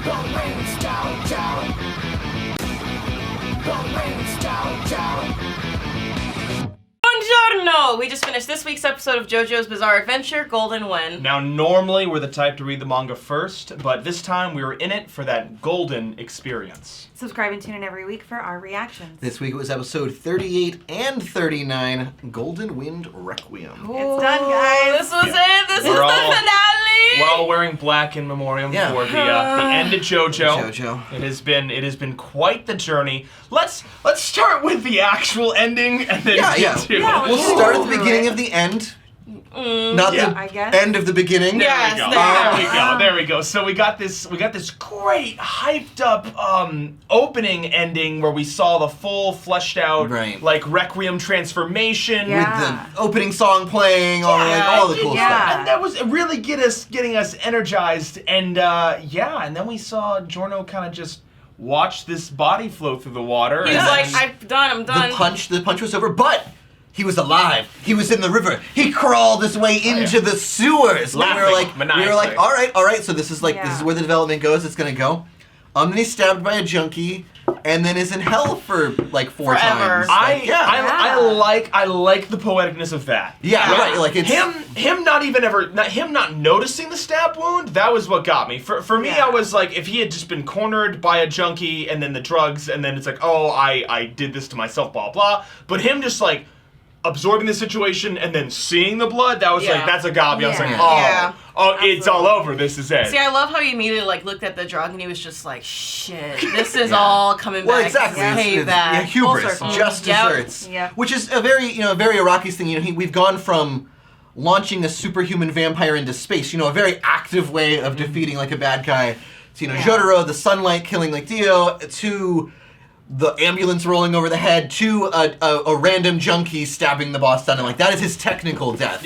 Buongiorno! We just finished this week's episode of Jojo's Bizarre Adventure, Golden Wind. Now, normally we're the type to read the manga first, but this time we were in it for that golden experience. Subscribe and tune in every week for our reactions. This week it was episode 38 and 39, Golden Wind Requiem. It's done, guys. This was it. This was the finale. We're all wearing black in memoriam for the end of JoJo. It has been quite the journey. Let's start with the actual ending and then We'll start at the beginning of the end. Not the end of the beginning. Yes, there we go. So we got this great hyped up opening ending where we saw the full fleshed out like Requiem transformation with the opening song playing, all the cool stuff. And that was really getting us energized. And and then we saw Giorno kind of just watch this body float through the water. He's like, I'm done. The punch was over, but he was alive. He was in the river. He crawled his way into the sewers. Laughing, we were like, all right. So this is this is where the development goes. It's gonna go. Then he's stabbed by a junkie, and then is in hell for like 4 times. I like the poeticness of that. Like it's him not noticing the stab wound. That was what got me. For me, I was like, if he had just been cornered by a junkie and then the drugs, and then it's like, oh, I did this to myself, blah blah. But him just like absorbing the situation and then seeing the blood, that was like, that's a got me. I was like, it's all over. This is it. See, I love how he immediately like looked at the drug and he was just like, shit, this is all coming back. Well, exactly. Payback. Hubris, just desserts. Which is a very Araki's thing. We've gone from launching a superhuman vampire into space, a very active way of defeating like a bad guy, to Jotaro, the sunlight killing like Dio, to the ambulance rolling over the head, to a random junkie stabbing the boss down, and like that is his technical death.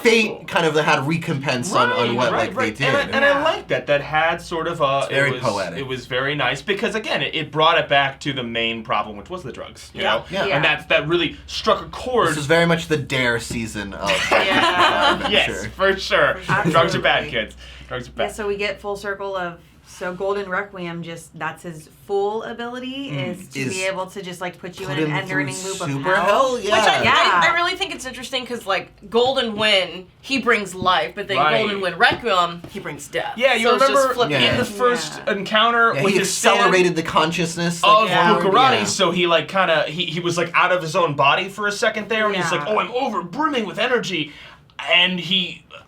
Fate kind of had recompense on what they did. And I like that. That had sort of a... It was poetic. It was very nice because, again, it brought it back to the main problem, which was the drugs. You know? And that really struck a chord. This is very much the Dare season of Yes, for sure. Drugs are bad, kids. Drugs are bad. Yeah, so we get full circle of... So Golden Requiem, that's his full ability, is to be able to just like put you in an end-earning loop of hell. Which I really think it's interesting because like Golden Wind, he brings life, but then Golden Wind Requiem, he brings death. Yeah, you remember in the first encounter when he accelerated the consciousness of Bukarati, so he like kind of he was like out of his own body for a second there, and he's like, oh, I'm over brimming with energy, and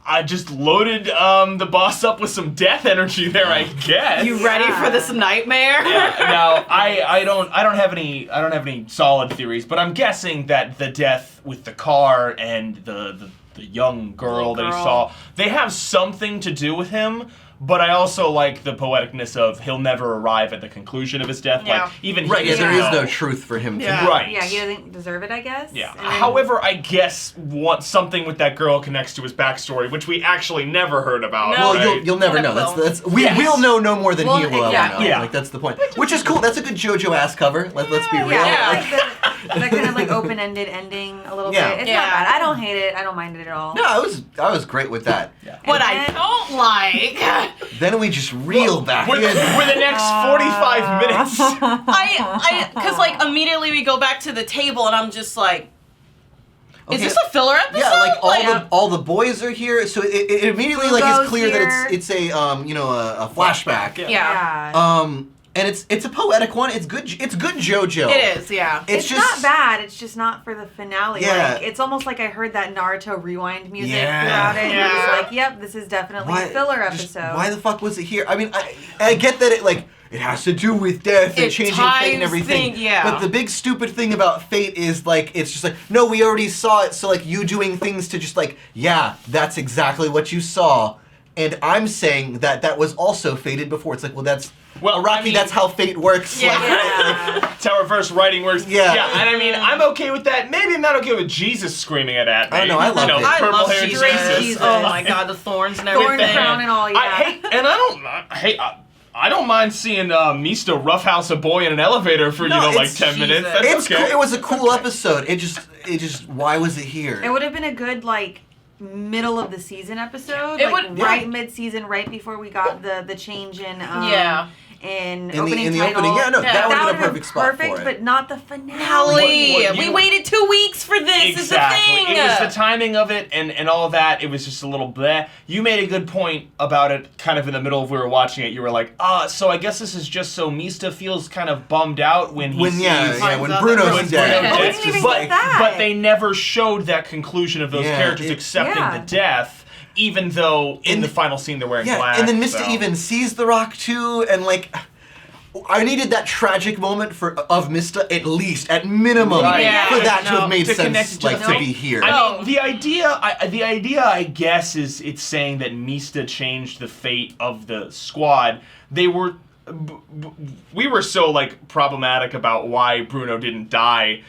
I just loaded the boss up with some death energy there, I guess. You ready for this nightmare? Now I don't have any solid theories, but I'm guessing that the death with the car and the young girl that he saw, they have something to do with him. But I also like the poeticness of he'll never arrive at the conclusion of his death. Like even there is no truth for him to he doesn't deserve it, I guess. However, I guess something with that girl connects to his backstory, which we actually never heard about. No, you'll never know. We'll know no more than he will ever know. Like that's the point. Which is cool. That's a good JoJo ass cover. Let's be real. That kind of like open-ended ending a little bit. It's not bad. I don't hate it. I don't mind it at all. No, I was great with that. What I don't like. Then we just reel back in. For the next 45 minutes. Because like immediately we go back to the table and I'm just like, is this a filler episode? Yeah, like all the boys are here, so it immediately like is clear that it's a a flashback. And it's a poetic one. It's good JoJo. It is, yeah. It's just not bad. It's just not for the finale. Yeah. Like, it's almost like I heard that Naruto rewind music throughout it. Yeah. And it was like, yep, this is definitely a filler episode. Why the fuck was it here? I mean, I get that it has to do with death and changing fate and everything. But the big stupid thing about fate is like it's just like, no, we already saw it. So like you doing things to just like, that's exactly what you saw. And I'm saying that was also fated before. It's like, Rocky, that's how fate works. That's how reverse writing works. And I mean, I'm okay with that. Maybe I'm not okay with Jesus screaming it at me. Oh, no, I love it. I love Jesus. Oh my God, the thorns and everything. Thorn crown and all, I don't mind seeing Mista roughhouse a boy in an elevator for 10 minutes. That's okay. Cool. It was a cool episode. It just why was it here? It would have been a good middle of the season episode, right mid-season, right before we got the change in in the opening opening, title. that would have been a perfect spot for it. But not the finale. We waited 2 weeks for this. Exactly. Is the thing. It was the timing of it and all of that. It was just a little bleh. You made a good point about it kind of in the middle of we were watching it. You were like, so I guess this is just so Mista feels kind of bummed out when he sees... when Bruno's dead. We didn't even get that. But they never showed that conclusion of those characters accepting the death. Even though in the final scene they're wearing black. And then Mista even sees the Rock too, and like, I needed that tragic moment of Mista at least, at minimum, for that to have made sense, to be here. I mean, the idea, I guess, is it's saying that Mista changed the fate of the squad. We were so like problematic about why Bruno didn't die.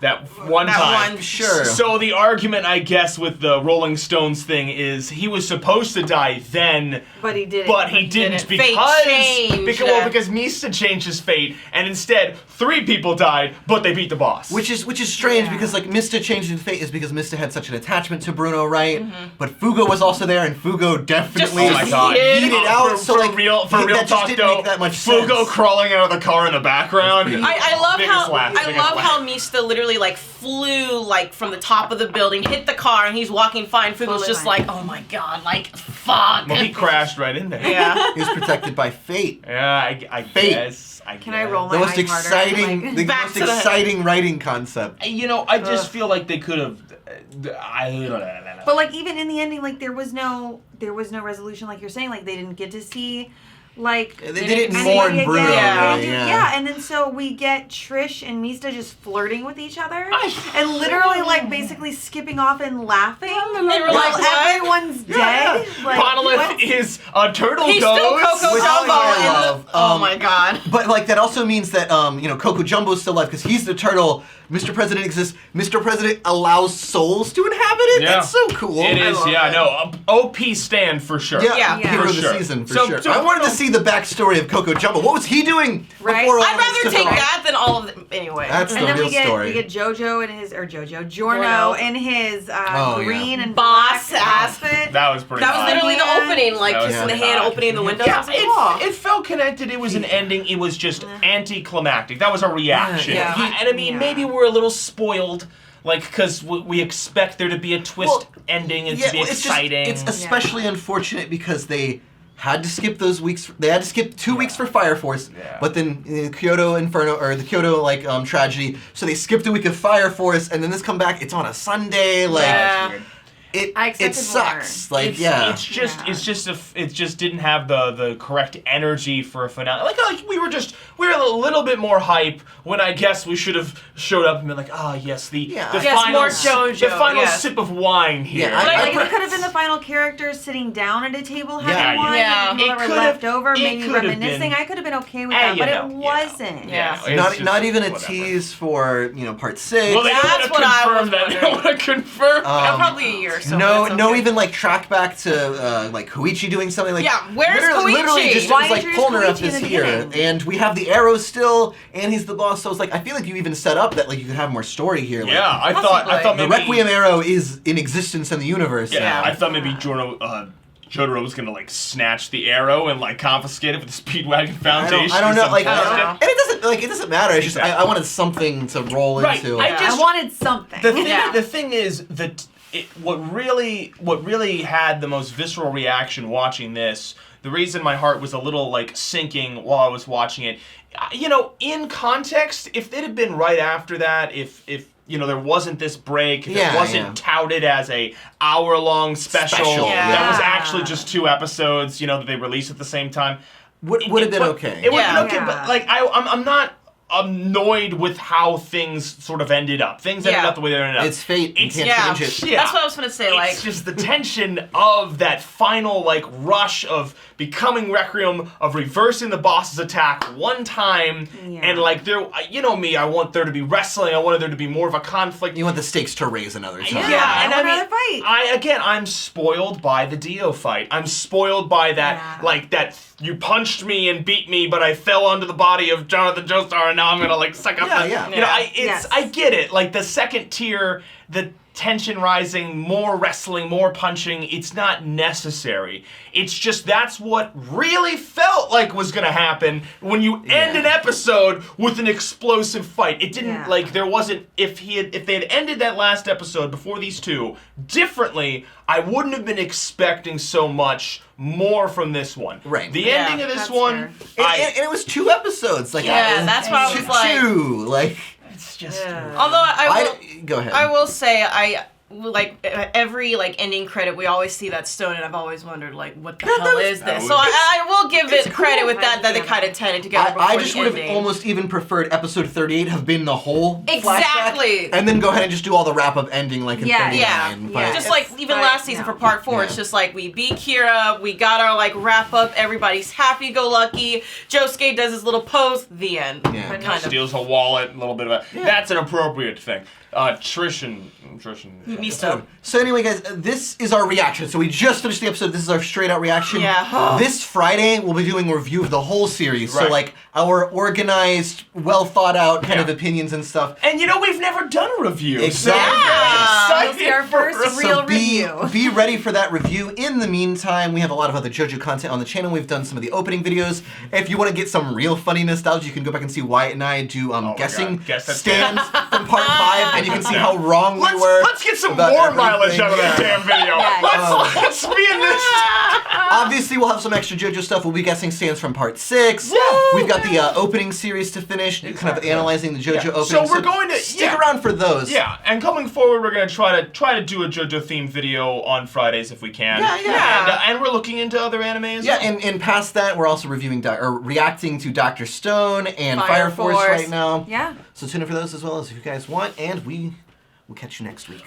That one time. Sure. So the argument, I guess, with the Rolling Stones thing is he was supposed to die then, but he didn't. Because Mista changed his fate, and instead 3 people died, but they beat the boss. Which is strange because like Mista changing his fate is because Mista had such an attachment to Bruno, right? Mm-hmm. But Fugo was also there, and Fugo definitely beat it out. For real talk though, Fugo crawling out of the car in the background. I love how Mista literally like flew like from the top of the building, hit the car, and he's walking fine. Fugo's just like, oh my god, like fuck. Well, he crashed right in there. Yeah, he was protected by fate. Yeah, I guess. Can I roll my eyes harder? The most exciting writing concept. I just feel like they could have. I don't know. But like even in the ending, like there was no resolution. Like you're saying, like they didn't get to see. Like they didn't mourn Bruno. And then so we get Trish and Mista just flirting with each other and literally like basically skipping off and laughing. They were like, everyone's dead. Like, Monolith is a turtle He's ghost. still Coco Jumbo. Oh my god. But like that also means that Coco Jumbo's still alive because he's the turtle. Mr. President exists. Mr. President allows souls to inhabit it. Yeah. That's so cool. It is, no. OP stand for sure. Hero of the season for sure. I wanted to see the backstory of Coco Jumbo. What was he doing before all I'd rather take that than all of them. Anyway. That's the real story. We get Jojo and his, Giorno in his green and boss outfit. That was pretty That was literally the opening, like just in the hand opening the window. Yeah, it felt connected. It was an ending. It was just anticlimactic. That was a reaction. And I mean, maybe we're a little spoiled, like, because we expect there to be a twist ending and to be exciting. It's especially unfortunate because they had to skip those weeks. They had to skip 2 weeks for Fire Force, but then the Kyoto Inferno or the Kyoto tragedy. So they skipped a week of Fire Force, and then this come back. It's on a Sunday, like. It sucks. More. Like it just didn't have the correct energy for a finale. Like we were a little bit more hype when I guess we should have showed up and been like, the final sip of wine here. It could have been the final characters sitting down at a table having wine. Yeah. People that were left over, maybe reminiscing. I could have been okay with that, but it wasn't. Not even a tease for part 6. Well, they don't want to confirm that. They don't want to confirm. Probably a year. So no, even like track back to like Koichi doing something like where's Koichi? Literally just was like Polnareff is here, and we have the arrow still, and he's the boss. So it's like I feel like you even set up that like you could have more story here. Like, I thought the maybe Requiem arrow is in existence in the universe. Yeah, I thought maybe Jotaro was gonna like snatch the arrow and like confiscate it with the Speedwagon Foundation. I don't know. And it doesn't matter. It's just I wanted something to roll into. I wanted something. The thing is that. What really had the most visceral reaction watching this, the reason my heart was a little like sinking while I was watching it, in context, if it had been right after that, if there wasn't this break, if it wasn't touted as a hour-long special that was actually just 2 episodes, that they released at the same time, would have been okay. It would have been okay, but like I'm not annoyed with how things sort of ended up. Things ended up the way they ended up. It's fate. You can't change it. Yeah. That's what I was going to say. It's just the tension of that final rush of becoming Requiem, of reversing the boss's attack one time, and there, me, I want there to be wrestling. I wanted there to be more of a conflict. You want the stakes to raise another time. Yeah, and another fight. I'm spoiled by the Dio fight. I'm spoiled by that, that you punched me and beat me, but I fell onto the body of Jonathan Joestar, and now I'm gonna suck up. I get it. Like the second tier, the tension rising, more wrestling, more punching. It's not necessary. It's just that's what really felt like was gonna happen when you end an episode with an explosive fight. It didn't like there wasn't if they had ended that last episode before these two differently, I wouldn't have been expecting so much more from this one. Right. The ending of this one, and it was 2 episodes. Like that's what I was like. 2, like. It's just. Although go ahead. I will say like every like ending credit, we always see that stone, and I've always wondered like what the hell is this. So I will give it credit with that they kind of tied it together. I just would have almost even preferred episode 38 have been the whole flashback, and then go ahead and just do all the wrap up ending like in 39. But just like even last season for part 4, it's just like we beat Kira, we got our like wrap up, everybody's happy go lucky. Josuke does his little pose, the end. Yeah. Kind of steals a wallet, a little bit of a. That's an appropriate thing. Trish. Misto. So anyway, guys, this is our reaction. So we just finished the episode. This is our straight out reaction. Yeah. This Friday, we'll be doing a review of the whole series. Right. So like our organized, well thought out kind of opinions and stuff. And we've never done a review. Exactly. This will be our first real review. Be ready for that review. In the meantime, we have a lot of other JoJo content on the channel. We've done some of the opening videos. If you want to get some real funny nostalgia, you can go back and see Wyatt and I do guessing stands from part 5. And you can see how wrong we were. Let's get some more mileage out of that damn video. Let's be in this. Obviously, we'll have some extra JoJo stuff. We'll be guessing stands from part 6. We've got the opening series to finish, kind of analyzing the JoJo opening. So we're going to stick around for those. Yeah, and coming forward, we're going to try to do a JoJo themed video on Fridays if we can. And we're looking into other anime as well. And past that, we're also reacting to Dr. Stone and Fire Force right now. Yeah. So tune in for those as well as if you guys want, and we will catch you next week.